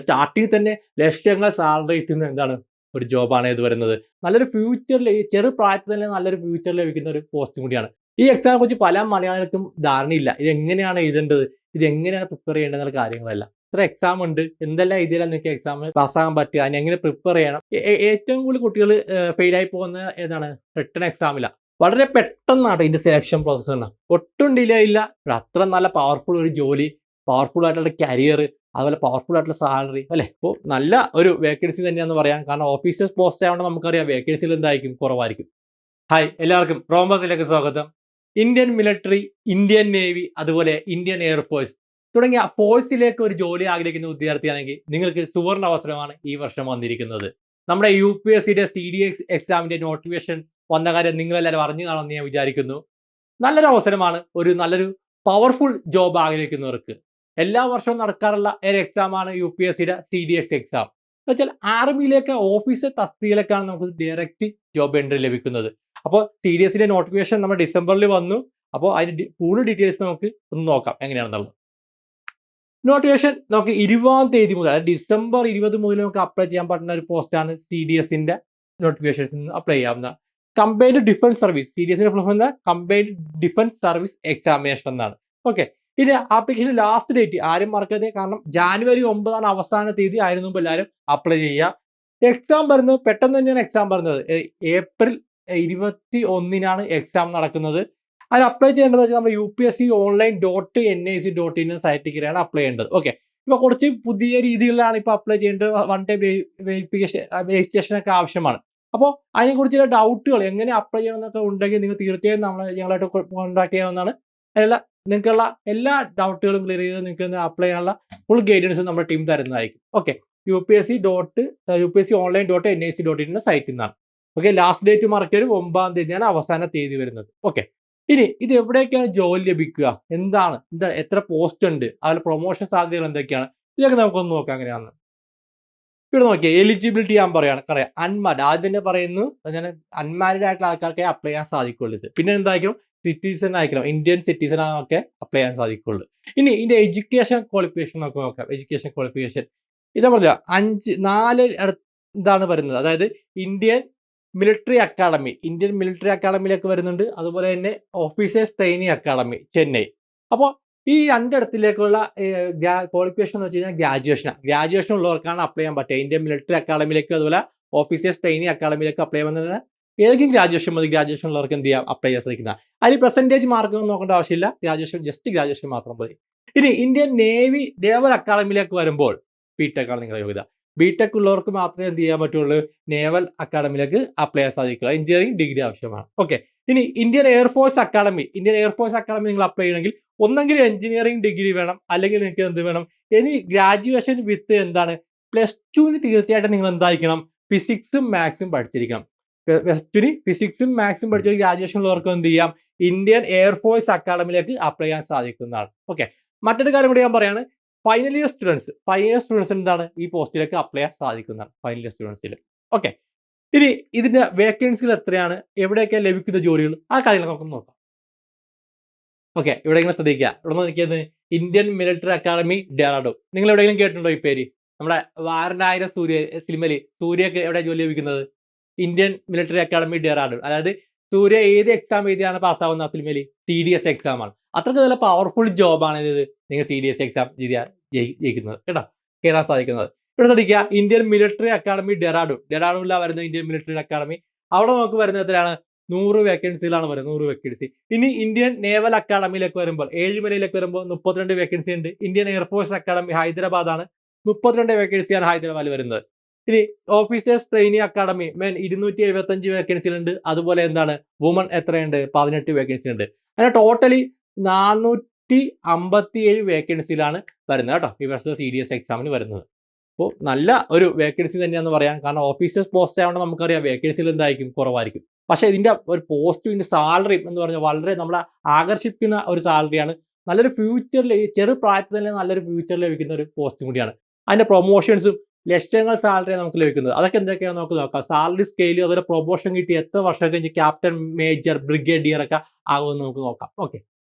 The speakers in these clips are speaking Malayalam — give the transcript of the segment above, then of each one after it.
സ്റ്റാർട്ടിങ് തന്നെ ലക്ഷങ്ങൾ സാലറി കിട്ടുന്ന എന്താണ് ഒരു ജോബാണ് ഇത് വരുന്നത്. നല്ലൊരു ഫ്യൂച്ചറിൽ ചെറു പ്രായത്തിൽ തന്നെ നല്ലൊരു ഫ്യൂച്ചർ ലഭിക്കുന്ന ഒരു പോസ്റ്റും കൂടിയാണ്. ഈ എക്സാമിനെ കുറിച്ച് പല മലയാളികൾക്കും ധാരണയില്ല. ഇത് എങ്ങനെയാണ് എഴുതേണ്ടത്? ഇത് എങ്ങനെയാണ് പ്രിപ്പയർ ചെയ്യേണ്ടത് എന്നുള്ള കാര്യങ്ങളെല്ലാം. ഇത്ര എക്സാം ഉണ്ട്. എന്തെല്ലാം എഴുതിയാലാണ് നിങ്ങൾക്ക് എക്സാമിന് പാസ്സാകാൻ പറ്റുക? അതിന് എങ്ങനെ പ്രിപ്പയർ ചെയ്യണം? ഏറ്റവും കൂടുതൽ കുട്ടികൾ ഫെയിലായി പോകുന്ന ഏതാണ്? റിട്ടൺ എക്സാമിലാ. വളരെ പെട്ടെന്നാണ് ഇതിന്റെ സെലക്ഷൻ പ്രോസസ്സ് തന്നെ. ഒട്ടും ഡിലേ ഇല്ല. അത്ര നല്ല പവർഫുൾ ഒരു ജോലി, പവർഫുൾ ആയിട്ടുള്ള കരിയർ, അതുപോലെ പവർഫുൾ ആയിട്ടുള്ള സാലറി അല്ലേ? അപ്പോൾ നല്ല ഒരു വേക്കൻസി തന്നെയാണെന്ന് പറയാം. കാരണം ഓഫീസേഴ്സ് പോസ്റ്റ് ആയതുകൊണ്ട് നമുക്കറിയാം വേക്കൻസികൾ എന്തായിരിക്കും, കുറവായിരിക്കും. ഹായ് എല്ലാവർക്കും റോംബസിലേക്ക് സ്വാഗതം. ഇന്ത്യൻ മിലിറ്ററി, ഇന്ത്യൻ നേവി, അതുപോലെ ഇന്ത്യൻ എയർഫോഴ്സ് തുടങ്ങിയ ഫോഴ്സിലേക്ക് ഒരു ജോലി ആഗ്രഹിക്കുന്ന വിദ്യാർത്ഥിയാണെങ്കിൽ നിങ്ങൾക്ക് സുവർണ അവസരമാണ് ഈ വർഷം വന്നിരിക്കുന്നത്. നമ്മുടെ UPSCയുടെ CDX എക്സാമിന്റെ നോട്ടിഫിക്കേഷൻ വന്ന കാര്യം നിങ്ങളെല്ലാവരും അറിഞ്ഞു കാണുമെന്ന് ഞാൻ വിചാരിക്കുന്നു. നല്ലൊരു അവസരമാണ് ഒരു നല്ലൊരു പവർഫുൾ ജോബ് ആഗ്രഹിക്കുന്നവർക്ക്. എല്ലാ വർഷവും നടക്കാറുള്ള ഒരു എക്സാമാണ് UPSCയുടെ CDX എക്സാം. എന്ന് വെച്ചാൽ ആർമിയിലേക്ക് ഓഫീസർ തസ്തികയിലേക്കാണ് നമുക്ക് ഡയറക്റ്റ് ജോബ് എൻട്രി ലഭിക്കുന്നത്. അപ്പോൾ CDSന്റെ നോട്ടിഫിക്കേഷൻ നമ്മുടെ ഡിസംബറിൽ വന്നു. അപ്പോൾ അതിന്റെ കൂടുതൽ ഡീറ്റെയിൽസ് നമുക്ക് ഒന്ന് നോക്കാം എങ്ങനെയാണെന്നുള്ളത്. നോട്ടിഫിക്കേഷൻ നമുക്ക് 20-ാം തീയതി മുതൽ, അതായത് ഡിസംബർ 20 മുതൽ നമുക്ക് അപ്ലൈ ചെയ്യാൻ പറ്റുന്ന ഒരു പോസ്റ്റാണ് CDSന്റെ നോട്ടിഫിക്കേഷൻ അപ്ലൈ ചെയ്യാവുന്ന കമ്പൈൻഡ് ഡിഫൻസ് സർവീസ്. CDSന്റെ full form combined defence service examination എന്നാണ്. ഓക്കെ, ഇത് ആപ്ലിക്കേഷൻ ലാസ്റ്റ് ഡേറ്റ് ആരും മറക്കരുത്. കാരണം ജാനുവരി 9 അവസാന തീയതി ആയിരുന്നു എല്ലാവരും അപ്ലൈ ചെയ്യുക. എക്സാം വരുന്നത് പെട്ടെന്ന് തന്നെയാണ്. എക്സാം വരുന്നത് ഏപ്രിൽ 21 എക്സാം നടക്കുന്നത്. അത് അപ്ലൈ ചെയ്യേണ്ടത് വെച്ചാൽ നമ്മുടെ UPSC.online.nic.in സൈറ്റിൽ കയറിയാണ് അപ്ലൈ ചെയ്യേണ്ടത്. ഓക്കെ, ഇപ്പോൾ കുറച്ച് പുതിയ രീതികളിലാണ് ഇപ്പോൾ അപ്ലൈ ചെയ്യേണ്ടത്. വൺ ടൈം വെരിഫിക്കേഷൻ രജിസ്ട്രേഷൻ ഒക്കെ ആവശ്യമാണ്. അപ്പോൾ അതിനെക്കുറിച്ചുള്ള ഡൗട്ടുകൾ എങ്ങനെ അപ്ലൈ ചെയ്യണമെന്നൊക്കെ ഉണ്ടെങ്കിൽ നിങ്ങൾ തീർച്ചയായും ഞങ്ങളായിട്ട് കോൺടാക്ട് ചെയ്യാവുന്നതാണ്. അതിനുള്ള നിങ്ങൾക്കുള്ള എല്ലാ ഡൗട്ടുകളും ക്ലിയർ ചെയ്ത് നിങ്ങൾക്ക് അപ്ലൈ ചെയ്യാനുള്ള ഫുൾ ഗൈഡൻസ് നമ്മുടെ ടീം തരുന്നതായിരിക്കും. ഓക്കെ, UPSC.online.nic.in സൈറ്റിൽ നിന്നാണ്. ഓക്കെ, ലാസ്റ്റ് ഡേറ്റ് മറക്കരുത്, 9-ാം തീയതിയാണ് അവസാന തീയതി വരുന്നത്. ഓക്കെ, ഇനി ഇത് എവിടെയൊക്കെയാണ് ജോലി ലഭിക്കുക, എന്താണ് എത്ര പോസ്റ്റ് ഉണ്ട്, അതുപോലെ പ്രൊമോഷൻ സാധ്യതകൾ എന്തൊക്കെയാണ്, ഇതൊക്കെ നമുക്കൊന്ന് നോക്കാം. അങ്ങനെയാണ് ഇവിടെ നോക്കിയാൽ എലിജിബിലിറ്റി ഞാൻ പറയാണ്. അറിയാം, അൺമാരിഡ് ആദ്യം തന്നെ പറയുന്നു. അൺമാരിഡ് ആയിട്ടുള്ള ആൾക്കാർക്ക് അപ്ലൈ ചെയ്യാൻ സാധിക്കുള്ളൂ. പിന്നെ എന്തായിരിക്കും, സിറ്റിസൺ ആയിരിക്കണം, ഇന്ത്യൻ സിറ്റിസൺ ആണൊക്കെ അപ്ലൈ ചെയ്യാൻ സാധിക്കുള്ളൂ. ഇനി ഇതിന്റെ എഡ്യൂക്കേഷൻ ക്വാളിഫിക്കേഷൻ നമുക്ക് നോക്കാം. എഡ്യൂക്കേഷൻ ക്വാളിഫിക്കേഷൻ ഇതാ പറഞ്ഞ 4 ഇതാണ് വരുന്നത്. അതായത് Indian military academy, Indian military അക്കാഡമിയിലേക്ക് വരുന്നുണ്ട്. അതുപോലെ തന്നെ ഓഫീസേഴ്സ് ട്രെയിനിങ് അക്കാഡമി, ചെന്നൈ. അപ്പോൾ ഈ രണ്ടിടത്തിലേക്കുള്ള ക്വാളിഫിക്കേഷൻ എന്ന് വെച്ച് കഴിഞ്ഞാൽ ഗ്രാജുവേഷൻ ഉള്ളവർക്കാണ് അപ്ലൈ ചെയ്യാൻ പറ്റുക. ഇന്ത്യൻ മിലിറ്ററി അക്കാഡമിയിലേക്ക് അതുപോലെ ഓഫീസേഴ്സ് ട്രെയിനിങ് അക്കാഡമിയിലേക്ക് അപ്ലൈ ചെയ്യുന്നത് ഏതെങ്കിലും ഗ്രാജുവേഷൻ മതി. ഗ്രാജുവേഷൻ ഉള്ളവർക്ക് എന്ത് ചെയ്യാം, അപ്ലൈ ചെയ്യാൻ സാധിക്കുന്ന. അതിൽ പെർസെൻറ്റേജ് മാർക്കൊന്നും നോക്കേണ്ട ആവശ്യമില്ല. ജസ്റ്റ് ഗ്രാജുവേഷൻ മാത്രം മതി. ഇനി ഇന്ത്യൻ നേവൽ അക്കാഡമിയിലേക്ക് വരുമ്പോൾ BTech ആണ് നിങ്ങളുടെ യോഗ്യത. BTech ഉള്ളവർക്ക് മാത്രമേ എന്ത് ചെയ്യാൻ പറ്റുള്ളൂ, നേവൽ അക്കാഡമിയിലേക്ക് അപ്ലൈ ചെയ്യാൻ സാധിക്കുക. എഞ്ചിനീയറിംഗ് ഡിഗ്രി ആവശ്യമാണ്. ഓക്കെ, ഇനി ഇന്ത്യൻ എയർഫോഴ്സ് അക്കാഡമി നിങ്ങൾ അപ്ലൈ ചെയ്യണമെങ്കിൽ ഒന്നെങ്കിൽ എഞ്ചിനീയറിംഗ് ഡിഗ്രി വേണം, അല്ലെങ്കിൽ നിങ്ങൾക്ക് എന്ത് വേണം, ഇനി ഗ്രാജുവേഷൻ വിത്ത് എന്താണ് +2 തീർച്ചയായിട്ടും നിങ്ങൾ എന്തായിരിക്കണം, ഫിസിക്സും മാത്സും പഠിച്ചിരിക്കണം. ഫിസിക്സും മാത്സും പഠിച്ച ഗ്രാജുവേഷൻ ഉള്ളവർക്ക് എന്ത് ചെയ്യാം, ഇന്ത്യൻ എയർഫോഴ്സ് അക്കാഡമിയിലേക്ക് അപ്ലൈ ചെയ്യാൻ സാധിക്കുന്നതാണ്. ഓക്കെ, മറ്റൊരു കാര്യം കൂടി ഞാൻ പറയാണ്, ഫൈനൽ ഇയർ സ്റ്റുഡൻസ് എന്താണ് ഈ പോസ്റ്റിലേക്ക് അപ്ലൈ ചെയ്യാൻ സാധിക്കുന്നതാണ്. Final year സ്റ്റുഡൻസിൽ. ഓക്കെ, ഇനി ഇതിന്റെ വേക്കൻസികൾ എത്രയാണ്, എവിടെയൊക്കെ ലഭിക്കുന്ന ജോലികൾ, ആ കാര്യങ്ങൾ നമുക്ക് നോക്കാം. ഓക്കെ, ഇവിടെ ഇങ്ങനെ ശ്രദ്ധിക്കുക. ഇവിടെ നോക്കിയത് ഇന്ത്യൻ മിലിറ്ററി അക്കാഡമി ഡെറാഡൂൺ. നിങ്ങൾ എവിടെയെങ്കിലും കേട്ടിട്ടുണ്ടോ ഈ പേര്? നമ്മുടെ വാരണായിരം സിനിമയിൽ സൂര്യക്ക് എവിടെ ജോലി ലഭിക്കുന്നത്? Indian military academy Dehradun. അതായത് സൂര്യ ഏത് എക്സാം എഴുതിയാണ് പാസ്സാവുന്ന ആ സിനിമയിൽ? CDS എക്സാം ആണ്. അത്രയ്ക്ക് നല്ല പവർഫുൾ ജോബാണ് ഇത് നിങ്ങൾ CDS എക്സാം ജയിക്കുന്നത് കേട്ടോ, കേറാൻ സാധിക്കുന്നത്. ഇവിടെ ശ്രദ്ധിക്കുക, ഇന്ത്യൻ മിലിറ്ററി അക്കാഡമി ഡെറാഡൂണിലാണ് വരുന്നത് ഇന്ത്യൻ മിലിറ്ററി അക്കാഡമി. അവിടെ നമുക്ക് വരുന്നത് എത്രയാണ്, 100 വേക്കൻസികളാണ് വരുന്നത്. 100 വേക്കൻസി. ഇനി ഇന്ത്യൻ നേവൽ അക്കാഡമിയിലേക്ക് വരുമ്പോൾ, ഏഴിമലയിലേക്ക് വരുമ്പോൾ 32 വേക്കൻസി ഉണ്ട്. ഇന്ത്യൻ എയർഫോഴ്സ് അക്കാഡമി ഹൈദരാബാദാണ്, 32 വേക്കൻസിയാണ് ഹൈദരാബാദിൽ വരുന്നത്. ഇനി ഓഫീസേഴ്സ് ട്രെയിനിങ് അക്കാഡമി 275 വേക്കൻസികളുണ്ട്. അതുപോലെ എന്താണ് വുമൺ എത്രയുണ്ട്, 18 വേക്കൻസി ഉണ്ട്. അങ്ങനെ ടോട്ടലി 457 വേക്കൻസിയിലാണ് വരുന്നത് കേട്ടോ ഈ വർഷത്തെ CDS എക്സാമിന് വരുന്നത്. അപ്പോൾ നല്ല ഒരു വേക്കൻസി തന്നെയാണെന്ന് പറയാം. കാരണം ഓഫീസേഴ്സ് പോസ്റ്റ് ആയതുകൊണ്ട് നമുക്കറിയാം വേക്കൻസികൾ എന്തായിരിക്കും, കുറവായിരിക്കും. പക്ഷേ ഇതിന്റെ ഒരു പോസ്റ്റും ഇതിന്റെ സാലറി എന്ന് പറഞ്ഞാൽ വളരെ നമ്മളെ ആകർഷിക്കുന്ന ഒരു സാലറിയാണ്. നല്ലൊരു ഫ്യൂച്ചറിൽ ചെറു പ്രായത്തിൽ തന്നെ നല്ലൊരു ഫ്യൂച്ചർ ലഭിക്കുന്ന ഒരു പോസ്റ്റും കൂടിയാണ്. അതിന്റെ പ്രൊമോഷൻസും ലക്ഷങ്ങൾ സാലറി നമുക്ക് ലഭിക്കുന്നത്. അതൊക്കെ എന്തൊക്കെയാണെന്ന് നമുക്ക് നോക്കാം. സാലറി സ്കെയിൽ, അതുപോലെ പ്രൊമോഷൻ കിട്ടി എത്ര വർഷം കഴിഞ്ഞ് ക്യാപ്റ്റൻ, മേജർ, ബ്രിഗേഡിയർ ഒക്കെ ആകുമെന്ന് നമുക്ക് നോക്കാം. ഓക്കെ,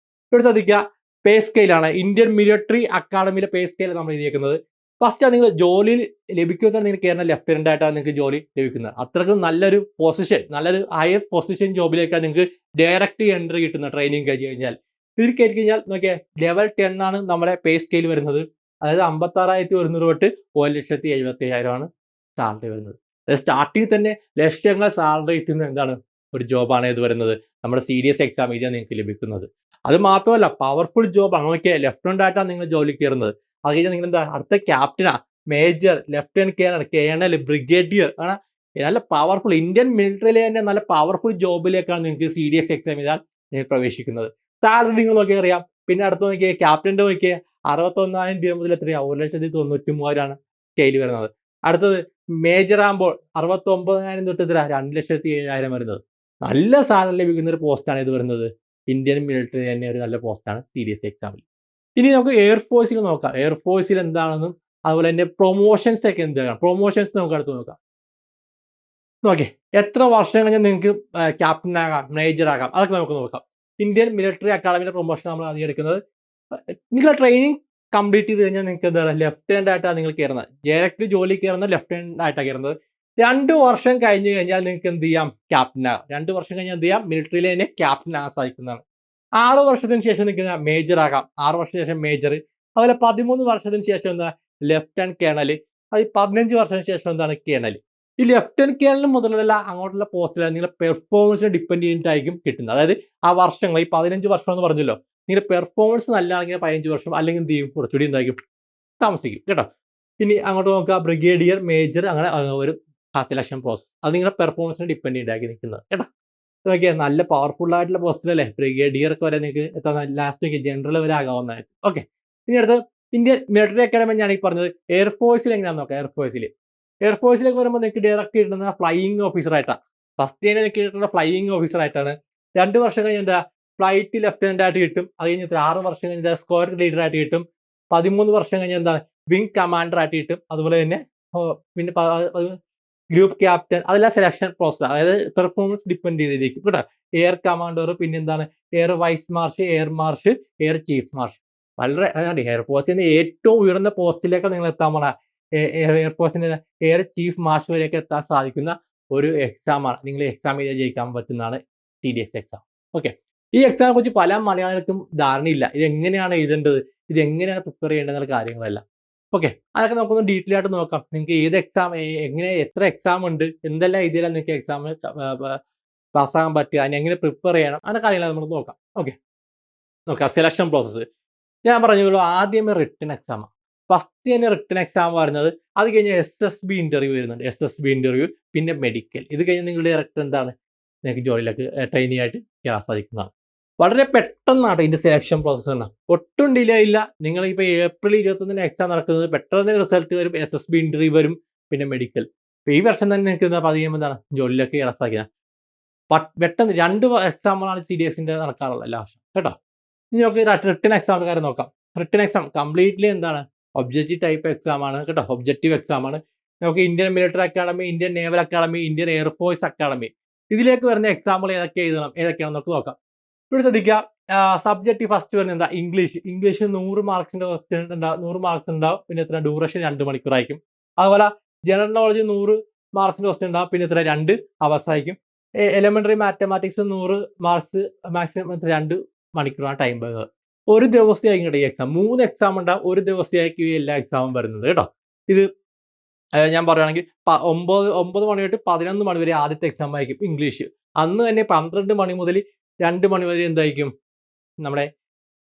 ഇവിടെ ശ്രദ്ധിക്കുക, പേ സ്കെയിലാണ്. ഇന്ത്യൻ മിലിറ്ററി അക്കാഡമിയിലെ പേ സ്കെയിൽ നമ്മൾ എഴുതിയേക്കുന്നത് ഫസ്റ്റ് നിങ്ങൾ ജോലിയിൽ ലഭിക്കുന്ന നിങ്ങൾ കയറുന്ന ലെഫ്റ്റനന്റ് ആയിട്ടാണ് നിങ്ങൾക്ക് ജോലി ലഭിക്കുന്നത്. അത്രയ്ക്കും നല്ലൊരു പൊസിഷൻ, നല്ലൊരു ഹയർ പൊസിഷൻ ജോബിലേക്കാണ് നിങ്ങൾക്ക് ഡയറക്റ്റ് എൻട്രി കിട്ടുന്നത് ട്രെയിനിങ് കഴിഞ്ഞ് കഴിഞ്ഞാൽ. ഇതിൽ കയറി കഴിഞ്ഞാൽ നോക്കിയാൽ ലെവൽ 10 ആണ് നമ്മുടെ പേ സ്കെയിൽ വരുന്നത്. അതായത് 56,100 തൊട്ട് 1,77,000 ആണ് സാലറി വരുന്നത്. അതായത് സ്റ്റാർട്ടിങ് തന്നെ ലക്ഷങ്ങൾ സാലറി കിട്ടുന്ന എന്താണ് ഒരു ജോബാണ് ഇത് വരുന്നത്. നമ്മുടെ സീരിയസ് എക്സാം എഴുതിയാൽ നിങ്ങൾക്ക് ലഭിക്കുന്നത്. അത് മാത്രമല്ല പവർഫുൾ ജോബാണ്. നോക്കിയാൽ ലെഫ്റ്റനന്റ് ആയിട്ടാണ് നിങ്ങൾ ജോലി കയറുന്നത്. അത് കഴിഞ്ഞാൽ നിങ്ങൾ എന്താ അടുത്ത ക്യാപ്റ്റനാ, മേജർ, ലെഫ്റ്റനന്റ് കേണൽ, ബ്രിഗേഡിയർ ആണ്. നല്ല പവർഫുൾ ഇന്ത്യൻ മിലിറ്ററിയിലെ തന്നെ നല്ല പവർഫുൽ ജോബിലേക്കാണ് നിങ്ങൾക്ക് CDS എക്സാം ചെയ്താൽ നിങ്ങൾ പ്രവേശിക്കുന്നത്. സാലറി നിങ്ങൾ നോക്കിയാൽ അറിയാം. പിന്നെ അടുത്ത് നോക്കിയാൽ ക്യാപ്റ്റന്റെ നോക്കിയാൽ 61,000 രൂപ മുതൽ എത്രയാണ് 1,93,000 സ്കെയിൽ വരുന്നത്. അടുത്തത് മേജർ ആകുമ്പോൾ 69,000 തൊട്ട് എത്ര 2,07,000 വരുന്നത്. നല്ല സാലറി ലഭിക്കുന്ന ഒരു പോസ്റ്റാണ് ഇത് വരുന്നത്. ഇന്ത്യൻ മിലിറ്ററി തന്നെ ഒരു നല്ല പോസ്റ്റാണ് CDS എക്സാമിൽ. ഇനി നമുക്ക് എയർഫോഴ്സിൽ നോക്കാം. എയർഫോഴ്സിൽ എന്താണെന്നും അതുപോലെ തന്നെ പ്രൊമോഷൻസ് ഒക്കെ എന്താണ്, പ്രൊമോഷൻസ് നമുക്ക് അടുത്ത് നോക്കാം. നോക്കേ എത്ര വർഷം കഴിഞ്ഞാൽ നിങ്ങൾക്ക് ക്യാപ്റ്റൻ ആകാം, മേജർ ആകാം, അതൊക്കെ നമുക്ക് നോക്കാം. ഇന്ത്യൻ മിലിറ്ററി അക്കാഡമിയുടെ പ്രൊമോഷൻ നമ്മൾ ആദ്യം എടുക്കുന്നത്. നിങ്ങൾ ട്രെയിനിങ് കംപ്ലീറ്റ് ചെയ്ത് കഴിഞ്ഞാൽ നിങ്ങൾക്ക് എന്താണ് ലെഫ്റ്റനന്റ് ആയിട്ടാണ് നിങ്ങൾ കയറുന്നത്. ഡയറക്റ്റ് ജോലി കയറുന്നത് ലെഫ്റ്റനന്റ് ആയിട്ടാണ് കയറുന്നത്. 2 വർഷം കഴിഞ്ഞ് കഴിഞ്ഞാൽ നിങ്ങൾക്ക് എന്ത് ചെയ്യാം, ക്യാപ്റ്റൻ ആകാം. 2 വർഷം കഴിഞ്ഞാൽ എന്ത് ചെയ്യാം, മിലിറ്ററിയിൽ തന്നെ ക്യാപ്റ്റൻ ആകാൻ സാധിക്കുന്നതാണ്. 6 വർഷത്തിന് ശേഷം നിങ്ങൾക്ക് മേജർ ആകാം. 6 വർഷത്തിന് ശേഷം മേജർ. അതുപോലെ 13 വർഷത്തിന് ശേഷം എന്താ ലെഫ്റ്റനന്റ് കേണൽ. അത് 15 വർഷത്തിന് ശേഷം എന്താണ് കേണൽ. ഈ ലെഫ്റ്റനന്റ് കേണൽ മുതലുള്ള അങ്ങോട്ടുള്ള പോസ്റ്റിലാണ് നിങ്ങളുടെ പെർഫോമൻസിനെ ഡിപ്പെൻഡ് ചെയ്തിട്ടായിരിക്കും കിട്ടുന്നത്. അതായത് ആ വർഷങ്ങൾ ഈ 15 വർഷം എന്ന് പറഞ്ഞല്ലോ, നിങ്ങളുടെ പെർഫോമൻസ് നല്ലതാണെങ്കിൽ 15 വർഷം, അല്ലെങ്കിൽ എന്ത് ചെയ്യും കുറച്ചുകൂടി എന്തായിരിക്കും താമസിക്കും കേട്ടോ. ഇനി അങ്ങോട്ട് നോക്കുക ബ്രിഗേഡിയർ, മേജർ, അങ്ങനെ ഒരു സെലക്ഷൻ പ്രോസസ്. അത് നിങ്ങളുടെ പെർഫോമൻസിനെ ഡിപ്പെൻഡ് ചെയ്താക്കി നിൽക്കുന്നത് കേട്ടോ. നോക്കിയാൽ നല്ല പവർഫുൾ ആയിട്ടുള്ള പോസ്റ്റിലല്ലേ ബ്രിഗേഡിയർ ഒക്കെ വരെ നിങ്ങൾക്ക് എത്ര ലാസ്റ്റ് ജനറൽ വരെ ആകാവുന്നതായിരിക്കും. ഓക്കെ. ഇനി അടുത്ത് ഇന്ത്യൻ മിലിറ്ററി അക്കാഡമി ഞാൻ ഈ പറഞ്ഞത്. എയർഫോഴ്സിൽ എങ്ങനെയാണെന്ന് നോക്കാം. എയർഫോഴ്സിലേക്ക് വരുമ്പോൾ നിങ്ങൾക്ക് ഡയറക്റ്റ് കിട്ടുന്ന ഫ്ലൈയിങ് ഓഫീസർ ആയിട്ടാണ്. ഫസ്റ്റ് തന്നെ നിങ്ങൾക്ക് കിട്ടുന്ന ഫ്ലൈയിങ് ഓഫീസർ ആയിട്ടാണ്. 2 വർഷം കഴിഞ്ഞ് എന്താ ഫ്ലൈറ്റ് ലെഫ്റ്റനന്റ് ആയിട്ട് കിട്ടും. അത് കഴിഞ്ഞ് 6 വർഷം കഴിഞ്ഞാൽ സ്ക്വാഡ് ലീഡർ ആയിട്ട് കിട്ടും. 13 വർഷം കഴിഞ്ഞാൽ എന്താണ് വിങ് കമാൻഡർ ആയിട്ട് കിട്ടും. അതുപോലെ തന്നെ പിന്നെ ഗ്രൂപ്പ് ക്യാപ്റ്റൻ, അതെല്ലാം സെലക്ഷൻ പ്രോസസ്, അതായത് പെർഫോമൻസ് ഡിപ്പെൻഡ് ചെയ്തിരിക്കും കേട്ടോ. എയർ കമാൻഡർ, പിന്നെ എന്താണ് air vice marshal, air marshal, air chief marshal. വളരെ എയർഫോഴ്സിന്റെ ഏറ്റവും ഉയർന്ന പോസ്റ്റിലേക്ക് നിങ്ങൾ എത്താൻ പോണ എയർഫോഴ്സിന്റെ എയർ ചീഫ് മാർഷ് വരെയൊക്കെ എത്താൻ സാധിക്കുന്ന ഒരു എക്സാമാണ്. നിങ്ങൾ എക്സാം ചെയ്താൽ ജയിക്കാൻ പറ്റുന്നതാണ് CDS എക്സാം. ഓക്കെ. ഈ എക്സാമിനെ കുറിച്ച് പല മലയാളികൾക്കും ധാരണയില്ല. ഇത് എങ്ങനെയാണ് എഴുതേണ്ടത്, ഇത് എങ്ങനെയാണ് പ്രിപ്പയർ ചെയ്യേണ്ടത് എന്നുള്ള കാര്യങ്ങളെല്ലാം. ഓക്കെ. അതൊക്കെ നമുക്കൊന്ന് ഡീറ്റെയിൽ ആയിട്ട് നോക്കാം. നിങ്ങൾക്ക് ഏത് എക്സാം, എങ്ങനെ, എത്ര എക്സാം ഉണ്ട്, എന്തെല്ലാം എഴുതിയാലും നിങ്ങൾക്ക് എക്സാമിന് പാസ്സാകാൻ പറ്റുക, അതിന് എങ്ങനെ പ്രിപ്പയർ ചെയ്യണം, അങ്ങനെ കാര്യങ്ങൾ നമുക്ക് നോക്കാം. ഓക്കെ. നോക്കാം സെലക്ഷൻ പ്രോസസ്സ്. ഞാൻ പറഞ്ഞുള്ളൂ ആദ്യമേ റിട്ടൺ എക്സാമാണ്. ഫസ്റ്റ് തന്നെ റിട്ടൺ എക്സാം വരുന്നത്. അത് കഴിഞ്ഞ് SSB ഇന്റർവ്യൂ വരുന്നുണ്ട്. SSB ഇന്റർവ്യൂ, പിന്നെ മെഡിക്കൽ. ഇത് കഴിഞ്ഞ് നിങ്ങളുടെ ഡയറക്റ്റ് എന്താണ് നിങ്ങൾക്ക് ജോലിയിലേക്ക് ട്രെയിനിങ് ആയിട്ട് കയറാൻ സാധിക്കുന്നതാണ്. വളരെ പെട്ടെന്നാണ് ഇതിന്റെ സെലക്ഷൻ പ്രോസസ്സ് തന്നെ. ഒട്ടും ഡിലേ ഇല്ല. നിങ്ങൾ ഇപ്പോൾ ഏപ്രിൽ 21 എക്സാം നടക്കുന്നത്, പെട്ടെന്ന് റിസൾട്ട് വരും, SSB ഇന്റർവ്യൂ വരും, പിന്നെ മെഡിക്കൽ. അപ്പോൾ ഈ വർഷം തന്നെ നിങ്ങൾക്ക് എന്താ പതിയെ എന്താണ് ജോലിയിലേക്ക് കയറാൻ സാധിക്കുന്നത്. പെട്ടെന്ന് 2 എക്സാമുകളാണ് CDSന്റെ നടക്കാറുള്ളത് എല്ലാ വർഷം കേട്ടോ. ഇനി നമുക്ക് റിട്ടൺ എക്സാമിന്റെ കാര്യം നോക്കാം. റിട്ടൺ എക്സാം കംപ്ലീറ്റ്ലി എന്താണ് ഒബ്ജക്റ്റീവ് ടൈപ്പ് എക്സാം ആണ് കേട്ടോ. ഒബ്ജക്റ്റീവ് എക്സാം ആണ്. നമുക്ക് Indian military academy, Indian naval academy, Indian air force academy, ഇതിലേക്ക് വരുന്ന എക്സാമ്പിൾ ഏതൊക്കെ എഴുതണം, ഏതൊക്കെയാണെന്ന് നമുക്ക് നോക്കാം. ഇവിടെ ശ്രദ്ധിക്കുക. സബ്ജക്റ്റ് ഫസ്റ്റ് വരുന്നത് എന്താ ഇംഗ്ലീഷ് 100 മാർക്സിന്റെ ക്വസ്റ്റ്യൻ ഉണ്ടാവും. 100 മാർക്സ് ഉണ്ടാവും. പിന്നെ എത്ര ഡ്യൂറേഷൻ 2 മണിക്കൂറായിരിക്കും. അതുപോലെ ജനറൽ നോളജ് 100 മാർക്സിന്റെ ക്വസ്റ്റ്യൻ ഉണ്ടാവും. പിന്നെ എത്ര 2 അവേഴ്സ് ആയിരിക്കും. എലിമെന്ററി മാത്തമാറ്റിക്സ് 100 മാർക്സ്, മാക്സിമം 2 മണിക്കൂറാണ് ടൈം വരുന്നത്. ഒരു ദിവസമായിരിക്കും ഈ എക്സാം. 3 എക്സാം ഉണ്ടാവും. ഒരു ദിവസമായിരിക്കും ഈ എല്ലാ എക്സാമും വരുന്നത് കേട്ടോ. ഇത് ഞാൻ പറയുകയാണെങ്കിൽ 9 മണി തൊട്ട് 11 മണി വരെ ആദ്യത്തെ എക്സാം ആയിരിക്കും ഇംഗ്ലീഷ്. അന്ന് തന്നെ 12 മണി മുതൽ 2 മണി വരെ എന്തായിരിക്കും നമ്മുടെ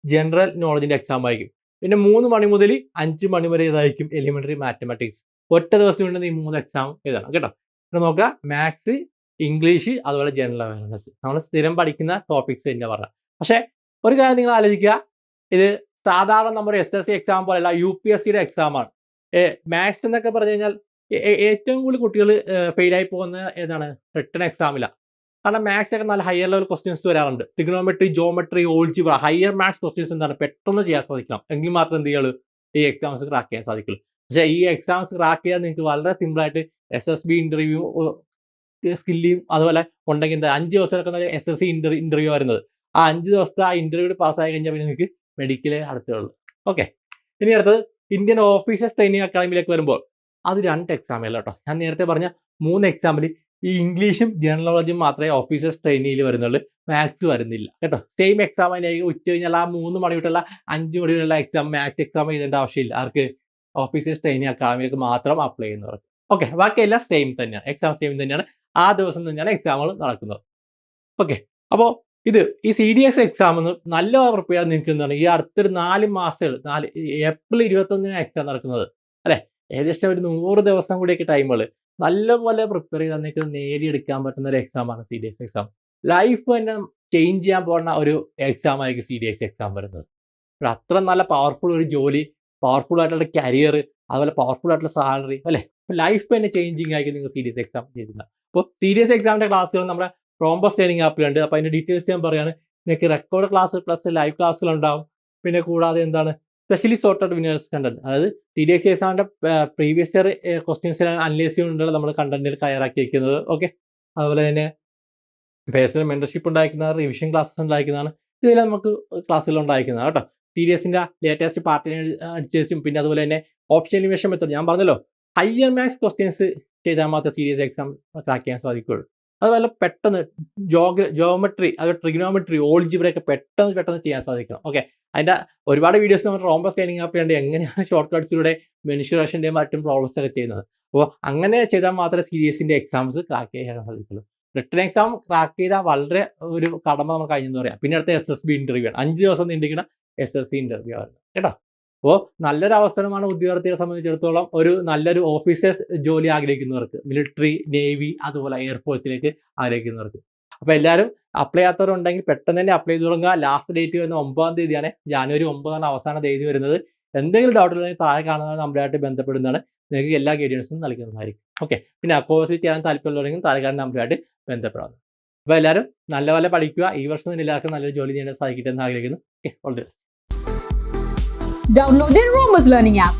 ജനറൽ നോളജിന്റെ എക്സാം ആയിരിക്കും. പിന്നെ 3 മണി മുതൽ 5 മണി വരെ ഇതായിരിക്കും എലിമെന്ററി മാത്തമാറ്റിക്സ്. ഒറ്റ ദിവസം കൊണ്ട് ഈ 3 എക്സാം എഴുതണം കേട്ടോ. ഇവിടെ നോക്കുക മാത്സ്, ഇംഗ്ലീഷ്, അതുപോലെ ജനറൽ അവയർനെസ്. നമ്മൾ സ്ഥിരം പഠിക്കുന്ന ടോപ്പിക്സ് തന്നെ പറഞ്ഞത്. പക്ഷേ ഒരു കാര്യം നിങ്ങൾ ആലോചിക്കുക, ഇത് സാധാരണ നമ്മുടെ SSC എക്സാം പോലെയല്ല, UPSCയുടെ എക്സാമാണ്. മാത്സ് എന്നൊക്കെ പറഞ്ഞു കഴിഞ്ഞാൽ ഏറ്റവും കൂടുതൽ കുട്ടികൾ ഫെയിലായി പോകുന്ന ഏതാണ് റിട്ടൺ എക്സാമിലാണ്. കാരണം മാത്സ് ഒക്കെ നല്ല ഹയർ ലെവൽ ക്വസ്റ്റ്യൻസ് വരാറുണ്ട്. Trigonometry, geometry, algebra, higher maths questions എന്താണ് പെട്ടെന്ന് ചെയ്യാൻ സാധിക്കണം. എങ്കിൽ മാത്രം എന്ത് ചെയ്യുള്ളൂ ഈ എക്സാംസ് ക്രാക്ക് ചെയ്യാൻ സാധിക്കുള്ളൂ. പക്ഷേ ഈ എക്സാംസ് ക്രാക്ക് ചെയ്യാൻ നിങ്ങൾക്ക് വളരെ സിമ്പിളായിട്ട് SSB ഇന്റർവ്യൂ സ്കില്ലും അതുപോലെ ഉണ്ടെങ്കിൽ എന്താ 5 ദിവസം നടക്കുന്ന SSC ഇന്റർവ്യൂ വരുന്നത്. ആ 5 ദിവസത്തെ ആ ഇന്റർവ്യൂ പാസ്സായി കഴിഞ്ഞാൽ പിന്നെ നിങ്ങൾക്ക് മെഡിക്കലേ അടുത്തുള്ളൂ. ഓക്കെ. ഇനി അടുത്തത് ഇന്ത്യൻ ഓഫീസേഴ്സ് ട്രെയിനിങ് അക്കാദമിയിലേക്ക് വരുമ്പോൾ അത് 2 എക്സാമുകൾ കേട്ടോ. ഞാൻ നേരത്തെ പറഞ്ഞ 3 എക്സാമിൽ ഈ ഇംഗ്ലീഷും ജനറൽ നോളജും മാത്രമേ ഓഫീസേഴ്സ് ട്രെയിനിങ്ങിൽ വരുന്നുള്ളൂ. മാത്സ് വരുന്നില്ല കേട്ടോ. സെയിം എക്സാം തന്നെ ഉച്ച കഴിഞ്ഞാൽ ആ 3 മണി തൊട്ടുള്ള 5 മണി വരെയുള്ള എക്സാം മാത്സ് എക്സാം എഴുതേണ്ട ആവശ്യമില്ല. ആർക്ക്? ഓഫീസേഴ്സ് ട്രെയിനിങ് അക്കാദമിയിലേക്ക് മാത്രം അപ്ലൈ ചെയ്യുന്നവർക്ക്. ഓക്കെ, ബാക്കിയെല്ലാം സെയിം തന്നെയാണ്. എക്സാം സെയിം തന്നെയാണ്. ആ ദിവസം തന്നെയാണ് എക്സാമുകൾ നടക്കുന്നത്. ഓക്കെ, അപ്പോൾ ഈ CDS എക്സാമിന് നല്ല പ്രിപ്പയർ നിങ്ങൾക്ക് എന്താണ് ഈ അടുത്തൊരു 4 മാസങ്ങൾ ഏപ്രിൽ 21 എക്സാം നടക്കുന്നത് അല്ലേ? ഏകദേശം ഒരു 100 ദിവസം കൂടിയൊക്കെ ടൈമുകൾ നല്ലപോലെ പ്രിപ്പയർ ചെയ്താൽ നിങ്ങൾക്ക് നേടിയെടുക്കാൻ പറ്റുന്ന ഒരു എക്സാമാണ് CDS എക്സാം. ലൈഫ് തന്നെ ചേഞ്ച് ചെയ്യാൻ പോകുന്ന ഒരു എക്സാം ആയിരിക്കും CDS എക്സാം വരുന്നത്. അത്ര നല്ല പവർഫുൾ ഒരു ജോലി, പവർഫുൾ ആയിട്ടുള്ള കരിയർ, അതുപോലെ പവർഫുൾ ആയിട്ടുള്ള സാലറി അല്ലേ? ലൈഫ് തന്നെ ചേഞ്ചിങ് ആയിരിക്കും നിങ്ങൾ CDS എക്സാം ചെയ്യുന്നത്. അപ്പോൾ CDS എക്സാമിൻ്റെ ക്ലാസ്സുകൾ നമ്മുടെ റോംബസ് ലേണിംഗ് ആപ്പിലുണ്ട്. അപ്പോൾ അതിൻ്റെ ഡീറ്റെയിൽസ് ഞാൻ പറയുകയാണ്. നിങ്ങൾക്ക് റെക്കോർഡ് ക്ലാസ് പ്ലസ് ലൈവ് ക്ലാസ്സുകളുണ്ടാവും. പിന്നെ കൂടാതെ എന്താണ് സ്പെഷ്യലി സോർട്ടഡ് വിനേഴ്സ് കണ്ടന്റ്, അതായത് CDS എക്സാമിൻ്റെ പ്രീവിയസ് ഇയർ ക്വസ്റ്റ്യൻസ് അനലൈസ് ചെയ്യുന്നുണ്ടല്ലോ നമ്മൾ കണ്ടന്റിൽ തയ്യാറാക്കിയിരിക്കുന്നത്. ഓക്കെ, അതുപോലെ തന്നെ പേഴ്സണൽ മെൻറ്റർഷിപ്പ് ഉണ്ടായിരിക്കുന്നതാണ്, റിവിഷൻ ക്ലാസ്സസ് ഉണ്ടായിരിക്കുന്നതാണ്. ഇതെല്ലാം നമുക്ക് ക്ലാസ്സുകൾ ഉണ്ടായിരിക്കുന്നതാണ് കേട്ടോ. CDSൻ്റെ ലേറ്റസ്റ്റ് പാർട്ടി അടിച്ചും പിന്നെ അതുപോലെ തന്നെ ഓപ്ഷൻ എലിമിനേഷൻ മെത്തേഡ് ഞാൻ പറഞ്ഞല്ലോ, ഹയർ മാത്സ് ക്വസ്റ്റ്യൻസ് ചെയ്താൽ മാത്രമേ CDS എക്സാം ക്രാക്ക് ചെയ്യാൻ സാധിക്കുകയുള്ളൂ. അതുപോലെ പെട്ടെന്ന് ജോമെട്രി, അത് ട്രിഗ്നോമെട്രി, ഓൾജിബ്രയൊക്കെ പെട്ടെന്ന് ചെയ്യാൻ സാധിക്കണം. ഓക്കെ, അതിൻ്റെ ഒരുപാട് വീഡിയോസ് നമ്മുടെ റോംബസ് ലേണിംഗ് ആപ്പിലുണ്ട്. എങ്ങനെയാണ് ഷോർട്ട് കട്ട്സിലൂടെ മെൻസുറേഷൻ്റെയും മറ്റും പ്രോബ്ലംസ് ഒക്കെ ചെയ്യുന്നത്. അപ്പോൾ അങ്ങനെ ചെയ്താൽ മാത്രമേ CDSൻ്റെ എക്സാംസ് ക്രാക്ക് ചെയ്യാൻ സാധിക്കുള്ളൂ. റിട്ടൺ എക്സാം ക്രാക്ക് ചെയ്താൽ വളരെ ഒരു കടമ നമ്മൾ കഴിഞ്ഞെന്ന് പറയാം. പിന്നെ അടുത്ത SSB ഇൻ്റർവ്യൂ ആണ്. 5 ദിവസം നീണ്ടിരിക്കുന്ന SSC ഇൻ്റർവ്യൂ ആണ് കേട്ടോ. അപ്പോൾ നല്ലൊരു അവസരമാണ് ഉദ്യോഗാർത്ഥികളെ സംബന്ധിച്ചിടത്തോളം. ഒരു നല്ലൊരു ഓഫീസേഴ്സ് ജോലി ആഗ്രഹിക്കുന്നവർക്ക്, മിലിറ്ററി, നേവി, അതുപോലെ എയർഫോഴ്സിലേക്ക് ആഗ്രഹിക്കുന്നവർക്ക്. അപ്പോൾ എല്ലാവരും അപ്ലൈ ചെയ്യാത്തവരുണ്ടെങ്കിൽ പെട്ടെന്ന് തന്നെ അപ്ലൈ ചെയ്ത് തുടങ്ങുക. ലാസ്റ്റ് ഡേറ്റ് വരുന്ന 9-ാം തീയതിയാണ്. ജനുവരി 9 അവസാന തീയതി വരുന്നത്. എന്തെങ്കിലും ഡൗട്ട് ഉണ്ടെങ്കിൽ താഴെ കാണുന്ന നമ്പറായിട്ട് ബന്ധപ്പെടുന്നതാണ്. നിങ്ങൾക്ക് എല്ലാ ഗൈഡൻസും നൽകുന്നതായിരിക്കും. ഓക്കെ, പിന്നെ ആ കോഴ്സിൽ ചെയ്യാൻ താല്പര്യമുള്ളവരെങ്കിൽ താഴെ കാണുന്ന നമ്പറായിട്ട് ബന്ധപ്പെടാവുന്നത്. അപ്പോൾ എല്ലാവരും നല്ലപോലെ പഠിക്കുക. ഈ വർഷം തന്നെ എല്ലാവർക്കും നല്ലൊരു ജോലി ചെയ്യാൻ സാധിക്കട്ടെ എന്ന് ആഗ്രഹിക്കുന്നു. Okay, all the best. Download the Rhombus Learning app